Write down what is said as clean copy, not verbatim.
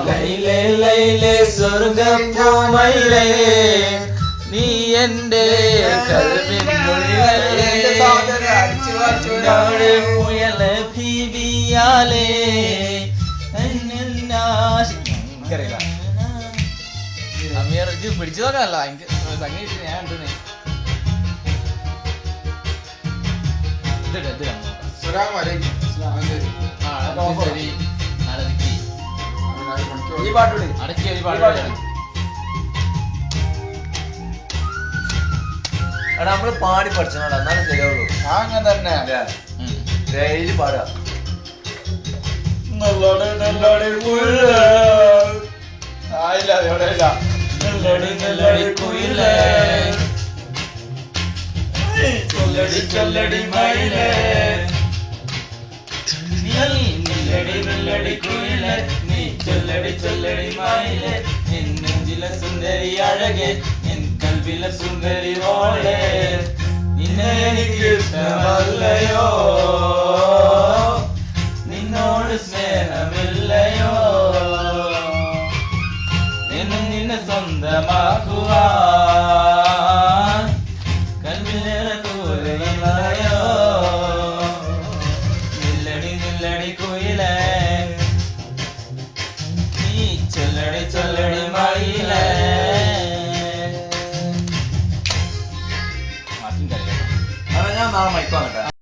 ലൈലേ ലൈലേ സ്വർഗപ്പൂമയിലേ നീ എന്റെ മുയലെ ഭീവിയാലേ അമീർ പിടിച്ചു നോക്കാനല്ല എനിക്ക് സംഗീത ഞാൻ കണ്ടു ഈ പാട്ടോട് അടക്കി ഈ പാട്ട് എടാ നമ്മള് പാടി പഠിച്ചോടാ എന്നാലും ശരിയാവുള്ളൂ. അങ്ങനെ തന്നെ ഡെയിലി പാടുക. സുന്ദരി അഴകെ എൻ കൽവില സുന്ദരി ഓളെ നിന്നെ എനിക്ക് ഇഷ്ടമല്ലയോ നിന്നോട് സ്നേഹമില്ലയോ എന്നും നിന്നെ സ്വന്തമാക്കുവാ